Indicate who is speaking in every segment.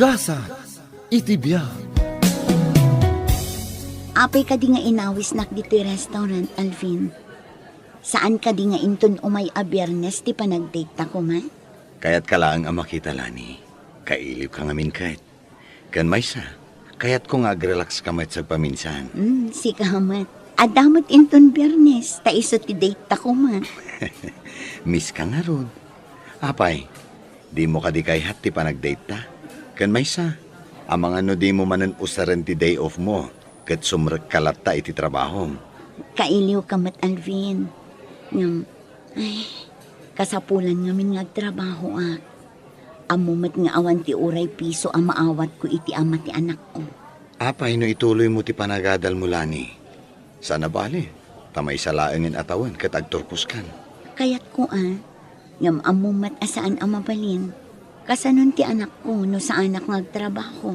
Speaker 1: Gasa, itibiyag.
Speaker 2: Apay ka di nga inawis nak dito restaurant, Alvin. Saan ka di nga inton umay a Biyernes ti panag-date ta ko man?
Speaker 3: Kaya't kalaang ang makita, Lani. Kailip ka ngamin kahit. Kan may sa, kaya't kung ag-relax ka mat sa paminsan.
Speaker 2: Si kamat. Adamot inton Biyernes, ta iso ti date ta ko man.
Speaker 3: Miss ka nga ron. Apay, di mo ka di kayhat ti panag-date ta. Kan may sa, amang ano di mo manan usaran ti day off mo, kat sumrek kalata iti trabaho.
Speaker 2: Kailiw ka mat, Alvin. Ngam, kasapulan ngamin nga trabaho ak. Amumat nga awan ti uray piso ang maawat ko iti ama ti anak ko.
Speaker 3: Apay no ituloy mo ti panagadal mo, Lani. Sana bali, tamay sa laengin atawan kat agturpos kan.
Speaker 2: Kayat ko ngam amumat asaan ang mabalin. Kasanon ti anak ko no sa anak ngagtrabaho.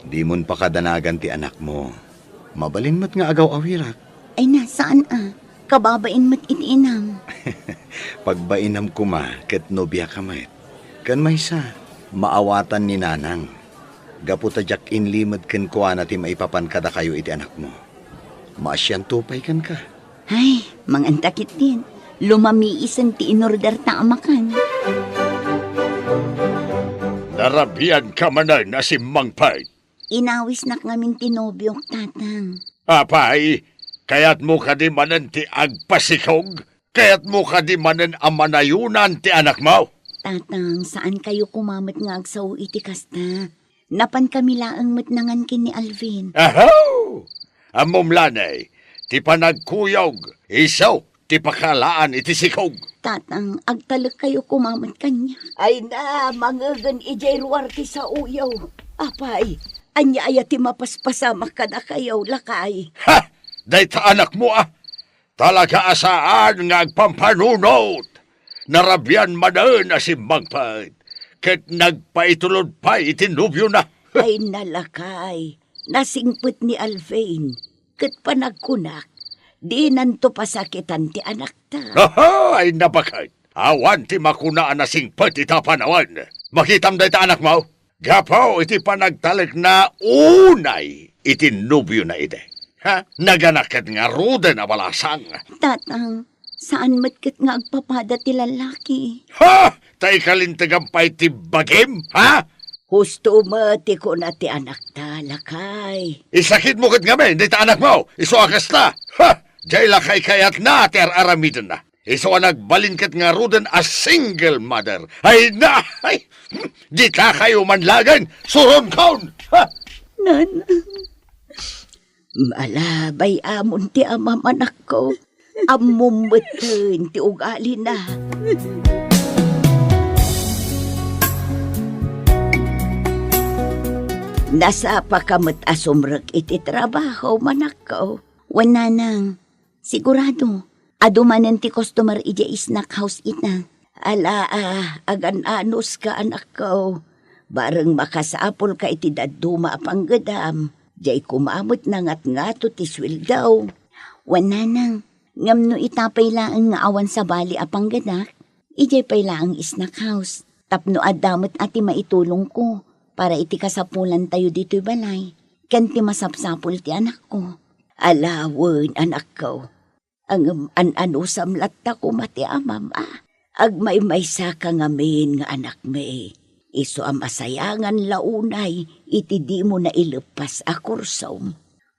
Speaker 3: Di mon pakadanagan ti anak mo. Mabalin mat nga agaw awirak.
Speaker 2: Ay nasaan kababain mat iti inam.
Speaker 3: Pagbainam kuma, ket nobya kamay. Kan may sa, maawatan ni nanang. Gaputa jak inlimad ken kuana ti maipapan kada kayo iti anak mo. Maasyan tupay kan ka.
Speaker 2: Ay, mangantakit din. Lumamiisan ti inorder ta amakan.
Speaker 4: Narabian ka manan na si Mang Pait.
Speaker 2: Inawis nak ngamin tinobyok, tatang.
Speaker 4: Apay, kaya't mo ka di manan ti agpasikog? Kaya't mo ka di manan ang manayunan ti anak mo?
Speaker 2: Tatang, saan kayo kumamat nga agsaw iti kasta? Napan kami laang matnangan kin ni Alvin.
Speaker 4: Ahaw! Amom lanay, ti panagkuyog, isaw, ti pakalaan iti sikog.
Speaker 2: Tatang, agtalag kayo kumamat kanya.
Speaker 5: Ay na, mangagan ijay ruwarti sa uyaw. Apay, anya ayati mapaspasamak ka na kayaw lakay.
Speaker 4: Ha! Day ta anak mo Talaga asaan nga agpampanunot. Narabian manan na si Mang Pait. Ket nagpaitulod pa itinubyo na.
Speaker 5: Ay nalakay, nasingput ni Alvin. Ket panagkunak, di nanto pasakitan ti anak ta.
Speaker 4: Aha! Ay napakay. Awan ti makunaan na singpet itapanawan. Makitam day ta anak mo. Gapaw iti panagtalik na unay itinubyo na ide. Ha? Naganakat nga rude na balasang.
Speaker 2: Tatang, saan matkat nga agpapada ti lalaki?
Speaker 4: Ha? Tay kalintagampay ti bagim? Ha?
Speaker 5: Husto mati ko na ti anak ta, lakay.
Speaker 4: Isakit mo kat ngamin, di ta anak mo. Isuakas na. Ha? Jay lakay kayat na ter aramidin na. Iso nagbalin kat nga ruden a single mother. Ay na! Ay! Di ta kayo manlagan. Suron kaun! Ha?
Speaker 2: Nanang.
Speaker 5: Malabay amon ti amamanak ko. Amumutun ti ugali na. Nasa pakamat asumrek iti trabaho manak ko.
Speaker 2: Wananang, sigurado, adumanan ti customer ija snack house ita.
Speaker 5: Ala agan anos ka anak ko. Bareng makasapol ka iti daduma panggadam. Jay kumamot na ngato ti sweldaw.
Speaker 2: Wananang, ngam no itapay laang nga awan sa bali apang gadak, ijay pay laang snack house. Tapno adamot ati maitulong ko, para iti kasapulan tayo dito'y balay. Kanti masapsapol ti anak ko.
Speaker 5: Alawon anak ko. Ang an-anusamlat ta ko mati amam Agmay-maysa ka ngamin nga anak me. Iso ang masayangan launay, iti di mo na ilepas a kursom.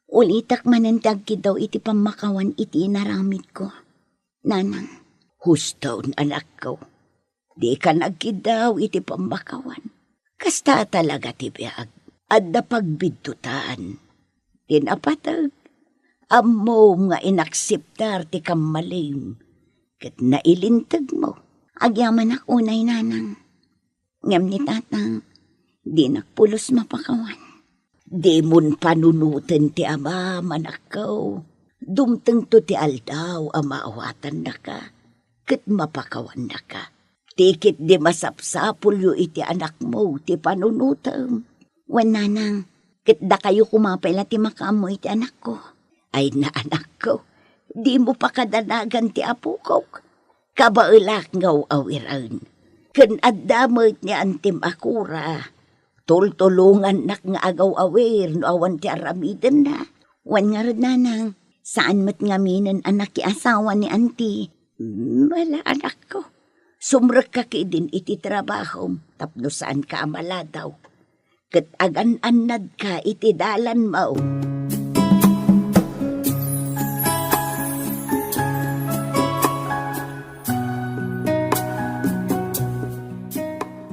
Speaker 2: Ulitak manantag ki daw iti pamakawan iti inaramid ko. Nanang.
Speaker 5: Huston anak ko. Di ka nagkidaw iti pamakawan. Kasta talaga ti biag. Adda pagbidtutan. Tinapatag. Amo nga inaksiptar ti kamaling. Kat nailintag mo.
Speaker 2: Agyaman ak unay nanang. Ngam ni tatang, di nakpulos mapakawan.
Speaker 5: Di mon panunutin ti ama manakaw. Dumteng to ti aldaw amaawatan na ka. Kat mapakawan na ka. Tikit di masapsapul yu iti anak mo ti panunutam.
Speaker 2: Wananang, kat da kayo kumapay ti makamo iti anak ko.
Speaker 5: Ay na anak ko, di mo pa kadanagan ti apo ko. Kabailak ngaw awiran. Kan adamot ni antim akura. Tultulungan nak nga agaw-awir no awan ti aramiden na. Wan nga rin nanang, saan mat ngaminin anak ki asawa ni auntie? Wala anak ko. Sumrek ka ki din iti trabaho, tapno saan ka amala daw. Kat agan-anad ka iti dalan mo.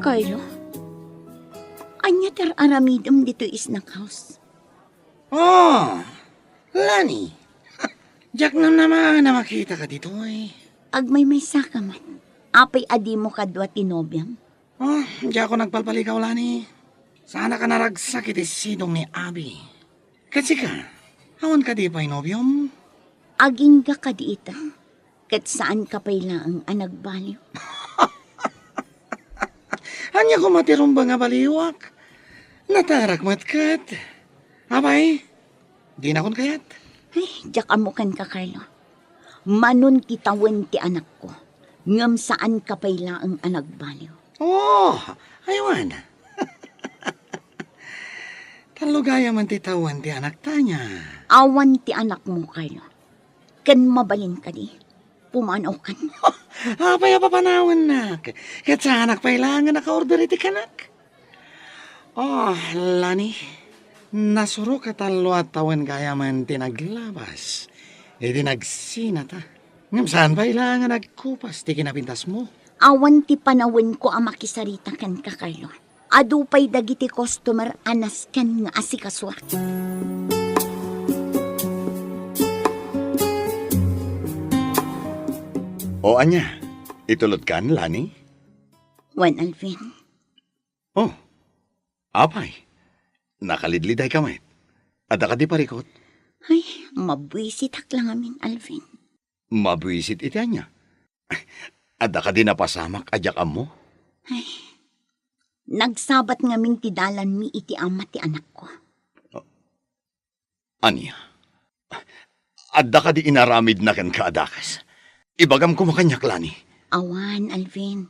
Speaker 2: Carlo, anya tar aramidam dito isnak house.
Speaker 1: Oh, Lani. Jack naman na makita ka dito eh.
Speaker 2: Agmay may sakaman. Apay adi mo kadwa tinobyam.
Speaker 1: Oh, di ako nagpalpaligaw, Lani. Sana ka naragsak iti sidong ni Abby. Kasi ka, awan ka di pa inobyom?
Speaker 2: Aging ka kadiita. Kat saan ka payla ang anagbaliw?
Speaker 1: Anya ko matirumba nga baliwak. Natarak matkat. Abay, di na kon kayat.
Speaker 2: Ay, diyak amukan ka, Carlo. Manon kitawan ti anak ko. Ngam saan ka payla ang anagbaliw?
Speaker 1: Oh, aywan. Talugaya man titawan ti anak tanya.
Speaker 2: Awan ti anak mo, Carlo. Kan mabalin ka di. Pumanaw kan.
Speaker 1: Apay papanawan nak. Kat sa anak pailangan naka-order iti kanak. Oh, Lani. Nasuro ka talo at tawan kaya man tinaglabas. Iti nagsinata. Ngam saan pailangan nagkupas ti kinapintas mo?
Speaker 2: Awan ti panawin ko ang makisarita kan ka, Carlo. Adupay dagiti customer anas kan nga asikaswa.
Speaker 3: O anya, itulod kan, Lani?
Speaker 2: Wan Alvin,
Speaker 3: Oh, apay. Nakalidliday ka, met. Ada ka di parikot.
Speaker 2: ay, mabwisit lang amin, Alvin.
Speaker 3: Mabwisit iti anya. Ada ka di napasamak ajak mo?
Speaker 2: Ay, nagsabat ngamin ti dalan mi iti ama ti anak ko.
Speaker 3: Anya? Ada ka di inaramid na kan kaadakas. Ibagam ko makanyak, Lani.
Speaker 2: Awan, Alvin.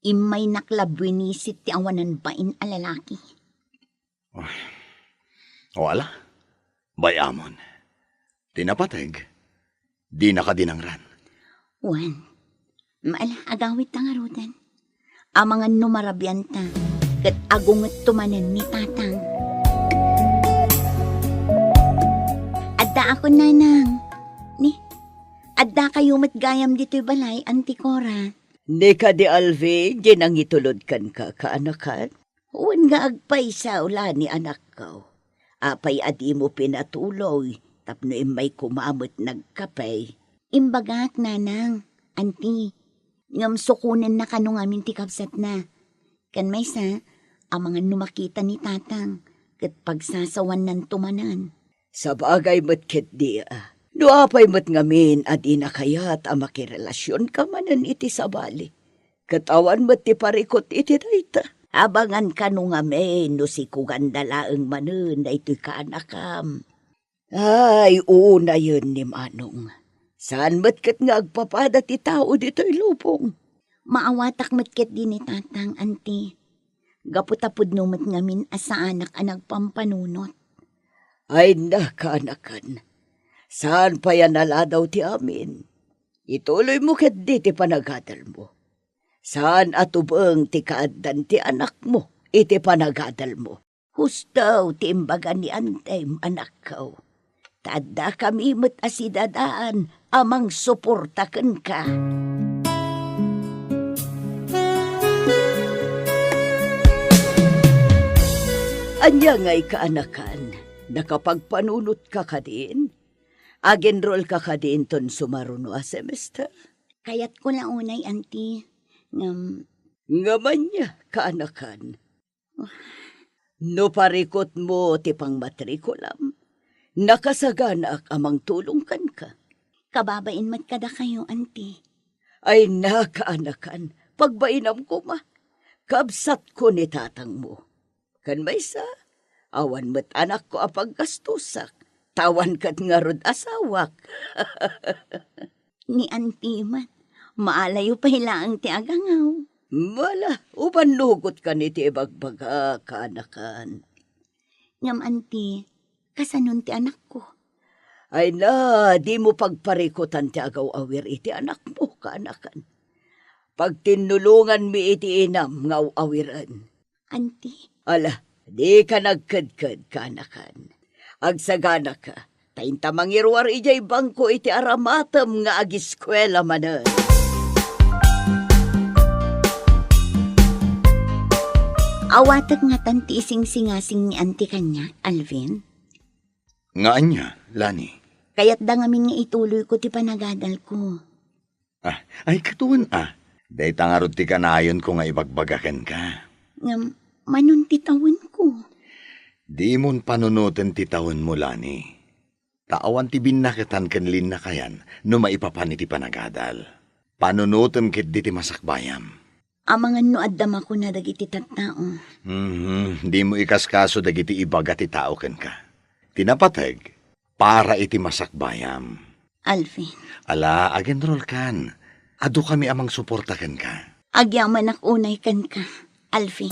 Speaker 2: Imay naklabwinisit ti awanan bain a lalaki.
Speaker 3: Wala. Bayamon. Tinapateg. Di nakadinangran.
Speaker 2: Wan, maala agawit ta nga rudan. Amangan numarabyan ta, kat agungot tumanan ni tatang. Adda ako nanang. Ni, adda kayo matgayam dito'y balay, Antikora.
Speaker 5: Ni ka di Alvi, di nang itulod kan ka, kaanakan. Huwag nga agpay sa ula ni anak ko. Apay adi mo pinatuloy, tapno imay kumamot nagkapay.
Speaker 2: Imbagak, nanang, anti, ngam sukunan na kanong amin ti kapsat na. Kan may sa, amangan numakita ni tatang, kat pagsasawan ng tumanan.
Speaker 5: Sa bagay matkit di no apay mat ngamin adi na kayat ang makirelasyon ka manan iti sabali. Katawan mat ti parikot iti dayta. Abangan ka no ngamin no si kugandalaang manan na ito'y kaanakam. Ay, una yun ni Manong. Saan matkat nga agpapada ti tao dito'y lupong?
Speaker 2: Maawatak matket din ni tatang, anti. Gaputapod numat ngamin asa anak ang nagpampanunot.
Speaker 5: Ay nakaanakan. Saan pa yan naladaw ti amin? Ituloy mo kat di ti panagadal mo. Saan atubang ti kaaddan ti anak mo, iti panagadal mo. Hustaw ti imbaga ni antay anak ko. Tada kami mat asidadaan amang suportaken ka. Anya nga'y kaanakan, nakapagpanunot ka ka din? Agenroll ka ka din ton sumaruno a semester?
Speaker 2: Kayat ko na unay, anti.
Speaker 5: Ngaman niya, kaanakan. No parikot mo ti pang matrikulam, nakasaganak amang tulungkan ka.
Speaker 2: Kababain mat kada kayo, anti.
Speaker 5: Ay nakaanakan, pagbainam ko ma, kabsat ko ni tatang mo. Kan may sa, awan mat anak ko apag gastusak, tawan kat nga rod asawak.
Speaker 2: Ni anti man, maalayo pa hilaang ti agangaw.
Speaker 5: Mala, uban lugot ka ni ti ibagbaga kanakan.
Speaker 2: Ngam anti, kasanon ti anak ko.
Speaker 5: Ay na, di mo pagparikutan ti agaw awir iti anak mo kanakan. Pag tinulungan mi iti inam ngaw awiran.
Speaker 2: Anti,
Speaker 5: Ala, di ka nagkadkad kanakan. Agsagana ka, tainta mangirwar ijay bangko iti aramatam nga agiskwela manan.
Speaker 2: awatag nga tanti ising-singasing ni anti kanya, Alvin.
Speaker 3: Nga anya, Lani?
Speaker 2: Kaya't da ngamin nga ituloy ko ti panagadal ko.
Speaker 3: Ay katuan Day tangarod ti kanayon ko nga ibagbagaken ka.
Speaker 2: Ngam, manon ti tawon ko.
Speaker 3: Di mon panunutin ti taon mo, Lani. Taawan ti binnakitan kanlin na kayan no maipapan iti panagadal. Panunutin kit di ti masakbayam.
Speaker 2: Amangan no addam ako na dagiti tattao.
Speaker 3: Di mo ikaskaso dagiti ibaga ti tao ken ka. Tinapateg, para iti masakbayam.
Speaker 2: Alvin,
Speaker 3: Ala, agenrol kan. Ado kami amang suportaken ka.
Speaker 2: agyaman unay kan ka, Alvin.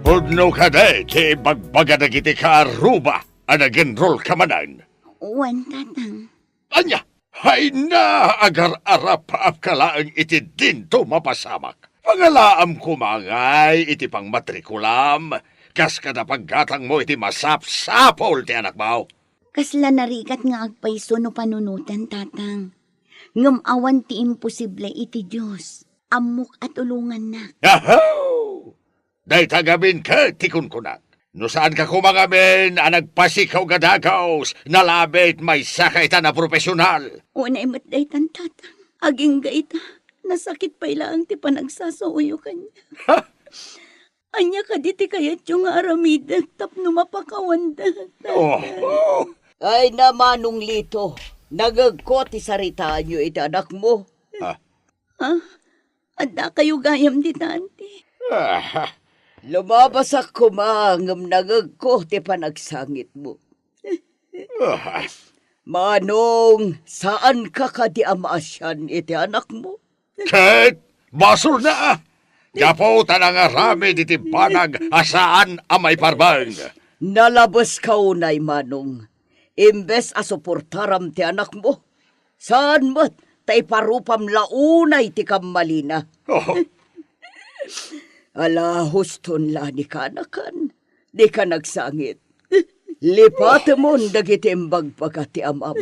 Speaker 4: Udno ka de, ti bagbaga na kiti ka aruba, anagenrol ka manan.
Speaker 2: Wan tatang.
Speaker 4: Anya, hay na agar-arap kalaang iti dinto mapasamak. Pangalaam kumangay iti pang matrikulam, kas kada paggatang mo iti masapsapol ti anak mo.
Speaker 2: Kasla narigat nga agpaiso no panunutan tatang. Ngam awan ti imposible iti Diyos. Amok at ulungan na.
Speaker 4: Aho! Day tagabin ka, tikun kunak. No saan ka kumangamin, nagpasikaw gadagaws, nalabit may sakay ta na profesional.
Speaker 2: Unay matdaytan tatang. Aging gaita. Nasakit pa ilang ti panagsasauyo kanya. Anya ka diti kayat yung aramida tapno mapakawanda.
Speaker 4: Oh.
Speaker 5: Ay namanong lito, nagagko ti saritaan nyo iti anak mo.
Speaker 2: Ha? Adda kayo gayam di tanti.
Speaker 5: Lumabas ako mangam nagagko ti panagsangit mo. Manong, saan ka kadi amasyan iti anak mo?
Speaker 4: Ket, basur na! Gapo tanang arami diti banag asaan amay parbang.
Speaker 5: Nalabas ka unay, Manong. Imbes asuportaram ti anak mo. Saan mo't tay parupam launay ti kamalina.
Speaker 4: Oh,
Speaker 5: Ala, huston lani kanakan. Di ka nagsangit. Lipat mo dagiti imbagbaga ti amam.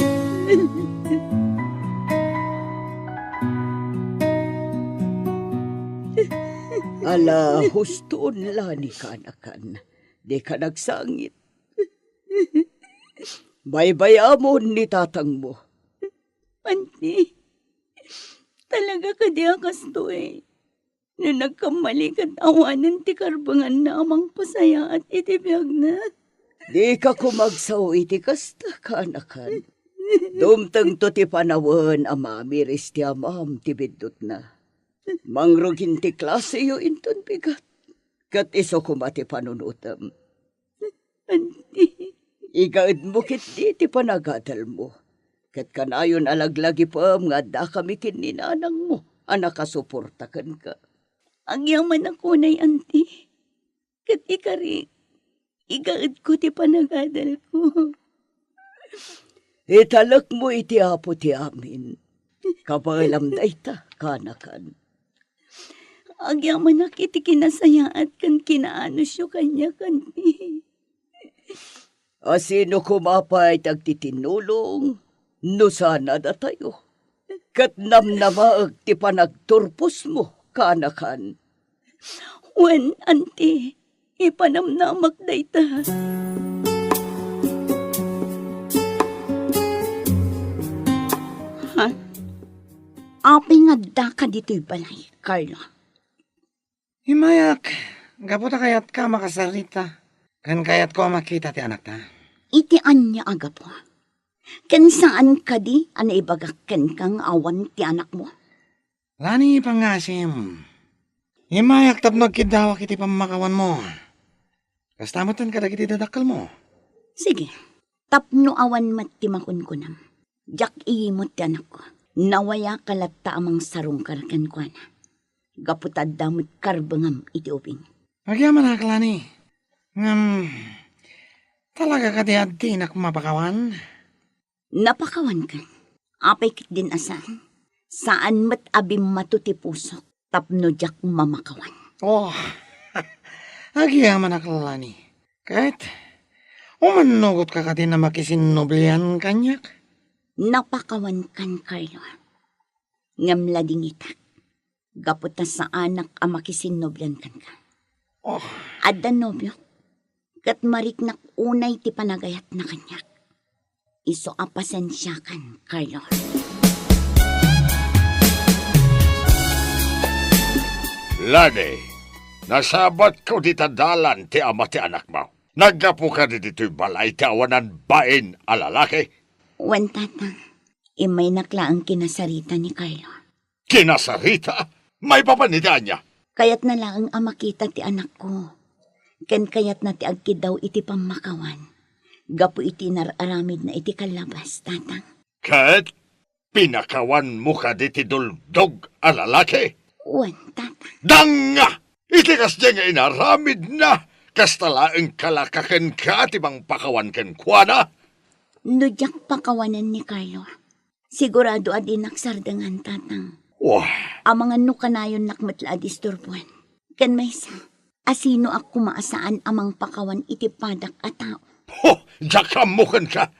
Speaker 5: Ala, huston lani kanakan. Di ka nagsangit. Baybayamon ni tatang mo.
Speaker 2: Panti, talaga ka di akas to eh. Na nagkamali kat awanan ti karbangan na amang pasaya at itibiyag na.
Speaker 5: Di ka kumagsaw iti kasta kanakan. Dumtang to ti panawan amamiris ti amam ti bidot na. Mangrugin ti klase yo inton bigat. Kat iso kumati panunutam.
Speaker 2: Panti,
Speaker 5: Igaid mo kit di ti panagadal mo. Kat kanayon alaglagi pa nga da kami kininanang mo. Anak kasuportakan ka.
Speaker 2: ang yaman ako na'y anti. Kat ikari, igaad ko ti panagadal ko.
Speaker 5: Italak mo iti apo ti amin. Kapalam da ita, kanakan.
Speaker 2: Ang yaman iti kinasayaat kan kinaano siyo kanya kanti.
Speaker 5: Asino kumapay tagtitinulong, no sana da tayo. Kat namnamaag ti panagturpos mo, kanakan.
Speaker 2: Wen, anti, ipanamnamak dayta. Ha? Apay nga da ka dito'y balay, Carla.
Speaker 1: Himayak, gaputa kayat ka makasarita. Kan kayat ko makita ti anak ta.
Speaker 2: Iti anya aga po. Kan saan ka di, ana ibagakken kang awan ti anak mo?
Speaker 1: Lani pangasim. Himayak tapnog kidawak iti pamakawan mo. Kastamutan ka dagiti dadakal mo.
Speaker 2: Sige, tapno awan mat ti makunkunam. Jak iimot ti anak ko. Nawaya kalatta amang sarong karakan kwa na. Gaputad damot karbangam iti ubing.
Speaker 1: Agyaman ak, Lani. Talaga ka di nak mapakawan?
Speaker 2: Napakawan ka. Apay kit din asan. Saan mat abim matuti pusok. Tapno jak mamakawan.
Speaker 1: Oh, agyaman ak, Lani. Kahit umanugot ka din na makisinoblihan kanyak.
Speaker 2: Napakawan kan Carlo. Ngamla dingitak. Gaputa sa anak ang makisinoblan kan ka.
Speaker 1: Oh,
Speaker 2: Adda nobyo. Kat mariknak unay ti panagayat na kanyak. Iso apasensya kan Carlo.
Speaker 4: Lani, nasabat ko di tadalan ti ama ti anak mo. Naggapo ka di dito'y balay ti awanan bain a lalaki.
Speaker 2: Wan tatang, imay nakla ang kinasarita ni Carlo.
Speaker 4: Kinasarita, may papanidaan niya.
Speaker 2: Kayat na lang ang makita ti anak ko. Ken kayat na ti agkid daw iti pamakawan. Gapu iti nararamid na iti kalabas, tatang.
Speaker 4: Kat, pinakawan mo ka di ti duldog a lalaki.
Speaker 2: Wan tatang.
Speaker 4: Danga! Itikas niya nga inaramid na. Kastalaang kalakaken ka ti bang pakawan ken kuana.
Speaker 2: Nudyak pakawanan ni Carlo. Sigurado adi naksardangan, tatang.
Speaker 4: Wah,
Speaker 2: Ang mga nukanayon nakmatla disturbuan. Kan may sa, asino ako maasaan amang pakawan iti padak at tao.
Speaker 4: ho, jakamukan ka.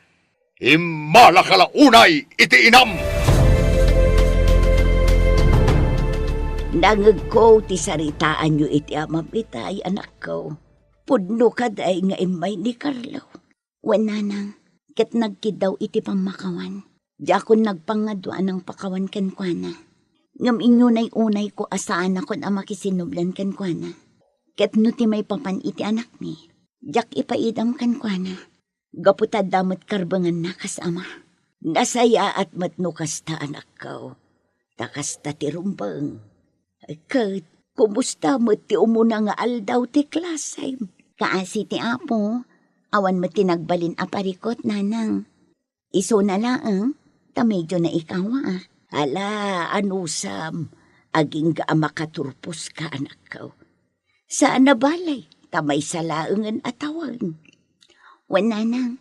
Speaker 4: Imala ka la unay iti inam.
Speaker 5: Nangag ko ti saritaan nyo iti amapitay, anak ko. Pudno ka day nga imay ni Carlo.
Speaker 2: Wananang, kat nagkidaw iti pamakawan. Diakon nagpangadwa ng pakawan kankwana. Ngam inyunay unay ko asaan akon ang makisinublan kankwana. Kat nuti may papan iti anak ni. Diak ipaidam kankwana. Gaputad damot karbangan na kasama.
Speaker 5: Nasaya at matno kasta, anak ko. Takasta ti rumbang. Kat, kumusta mo ti umuna nga aldaw ti klasay?
Speaker 2: Kaasi ti apo, awan matinagbalin aparikot nanang. Iso na laang, ta medyo na ikaw ah.
Speaker 5: Ala, anusam, aging ga makaturpos ka, anak ko. Saan na balay? Tamay salaangan atawan.
Speaker 2: Wananang,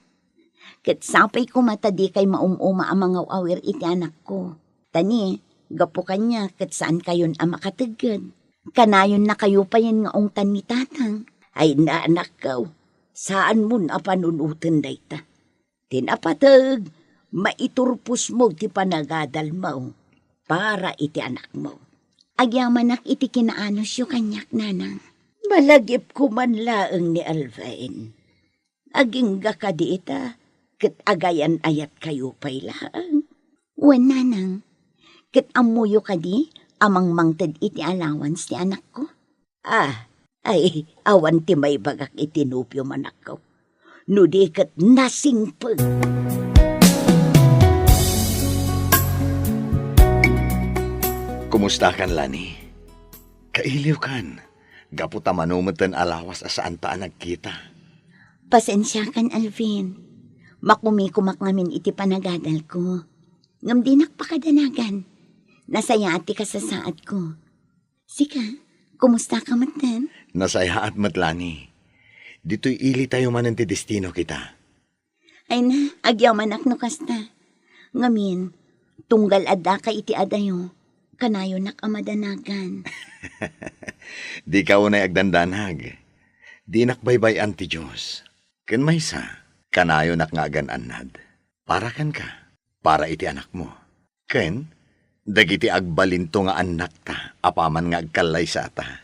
Speaker 2: kat sapay ko matadi kay maumuma ang mga awir iti anak ko. Tani, gapo kanya kat saan kayon ang makatagad. Kanayon na kayo pa yan nga ongtan ni tatang.
Speaker 5: Ay na, anak ko, saan mo na panunutan na ita? Tinapatag, maiturpos mo ti panagadal mo para iti anak mo.
Speaker 2: Agyamanak iti kinaanos yu kanyak nanang.
Speaker 5: Malagip ko man laeng ni Alvain. Aging ka di ita, kat agayan ayat kayo pa'y laang.
Speaker 2: Wan nanang, kat amuyo ka di, amang mangtad iti allowance ti anak ko.
Speaker 5: Ay, awan ti may bagak itinupyo manak ko. Nudi kat nasingpag.
Speaker 3: Kumusta kan, Lani? Kailiw kan. Gaputa manumatan alawas asaan ta nagkita.
Speaker 2: Pasensya kan Alvin. Makumikumak ngamin iti panagadal ko. Ngam di nakpakadanagan. Nasaya ati kasasaad ko. Sika, kumusta ka matan?
Speaker 3: Nasaya at matlani. Dito'y ili tayo man ti destino kita.
Speaker 2: Ay na, agyaman ak no kasta. Ngamin, tunggal adda ka iti adayo. Kanayo nak amadanagan.
Speaker 3: Di ka unay agdandanag. Di nakbaybayan ti Diyos. Ken maysa, kanayo nak nga agananad. Para kan ka, para iti anak mo. Ken, dagiti agbalinto nga anak ta, apaman nga agkalay sa ta.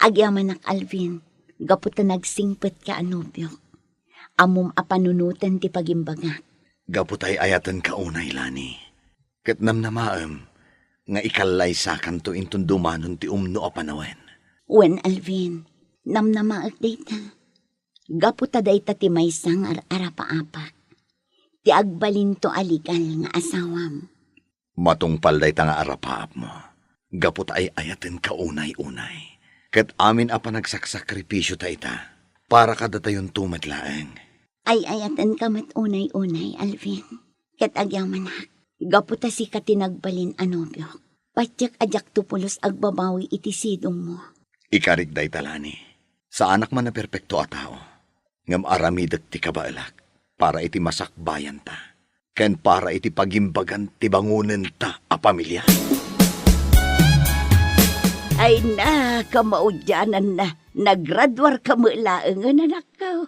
Speaker 2: Agyaman ak Alvin, gaputa nagsingpet ka anubyok. Amum apanunutan ti pagimbagak.
Speaker 3: Gaputay ayatan ka unay, Lani. Ket namnamaem, nga ikalay sa kanto intun dumanon ti umno a panawen.
Speaker 2: Wen Alvin, namnamaak data. Gaputa dayta ti maysang arapaapak. Ti agbalinto aligal nga asawam.
Speaker 3: Matungpal day ta nga arapaap mo. Gaput ay ayaten ka unay-unay. Ket amin a panagsakripisyo ta ita. Para kada tayon tumadlaeng.
Speaker 2: Ay ayatan ka mat unay-unay, Alvin. Ket agyaman ak. Gaputa si katinagbalin anobyo. Patyak ajak tupulos agbabawi iti sidong mo.
Speaker 3: Ikarig day talani. Sa anak man na perpekto a tao. Ngam aramidak ti kabaalak. Para iti masakbayan ta. Ken para iti pagimbagan ti bangunan ta a pamilya.
Speaker 5: Ay na, kamaudyanan na. Nagradwar ka mo laang anak ko.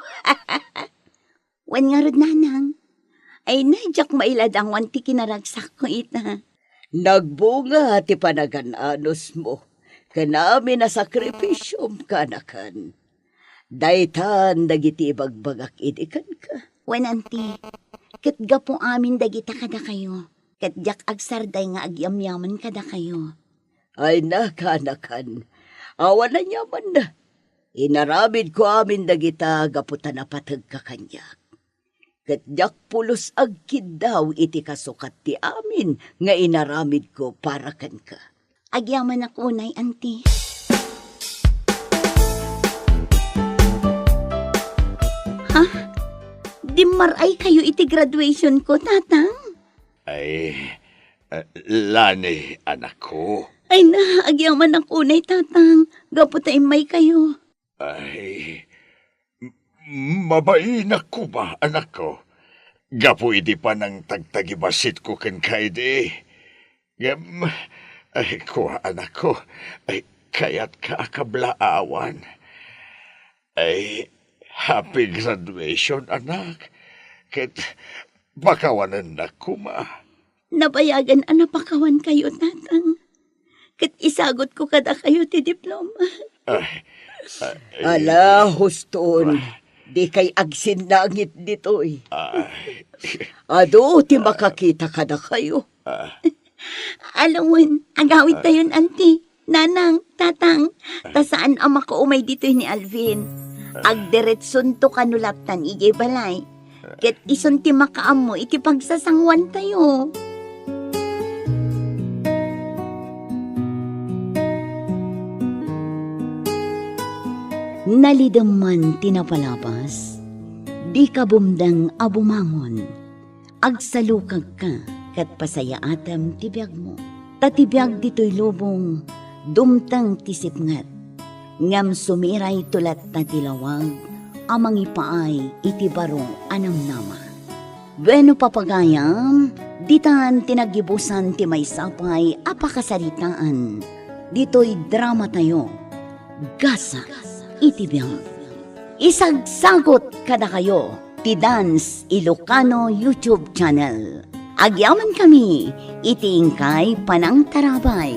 Speaker 2: Wan nga rod nanang. Ay na, jak mailadang wanti kinaragsak ko ita.
Speaker 5: Nagbunga ti panagananos mo. Kanami na sakripisyom kanakan. Daytan dagiti bagbagak idikan ka.
Speaker 2: Wan anti, katga po amin dagita kada kayo. Katjak agsarday nga agyamyaman kada kayo.
Speaker 5: Ay na, kanakan. Awan na nyaman na. Inaramid ko amin dagita gaputan na patag ka kanyak. Katjak pulos agkid daw iti kasukat ti amin nga inaramid ko para kan ka.
Speaker 2: Agyaman ako unay, anti. Ha? Di maray kayo iti graduation ko, tatang?
Speaker 4: Ay, Lani, anak ko.
Speaker 2: Ay na, agyaman ako unay, tatang. Gaputay may kayo.
Speaker 4: Ay, mabainak ko ba, anak ko? Gapu iti pa ng tagtagibasit ko ken kaide. Ay, kuha anak ko. Ay, kaya't kaakablaawan. Ay, happy graduation, anak. Ket, bakawanan na kuma.
Speaker 2: Nabayagan anapakawan kayo, tatang. Kat isagot ko kada kayo ti diploma.
Speaker 4: Ay,
Speaker 5: Ala, huston. Di kay agsin langit ditoy. Ado, ti makakita ka na kayo.
Speaker 2: Alawan, agawit tayon, anti. Nanang, tatang, tasaan ama ko umay dito ni Alvin. Agdiretson to kanulaptan ijay balay. Ket ison ti makaam mo iti pagsasangwan tayo.
Speaker 5: Nalidaman tinapalabas, di ka bumdang abumangon. Agsalukag ka, kat pasaya atam tibiyag mo. Tatibiyag dito'y lubong, dumtang tisipngat. Ngam sumiray tulat na tilawag, amang ipaay itibarong anam nama. Bueno papagayam, ditan tinagibusan ti may sapay apakasaritaan. Dito'y drama tayo, gasa itibiyang. Isagsagot kada kayo, ti Dance Ilocano YouTube channel. Agyaman kami, itingkay panang tarabay.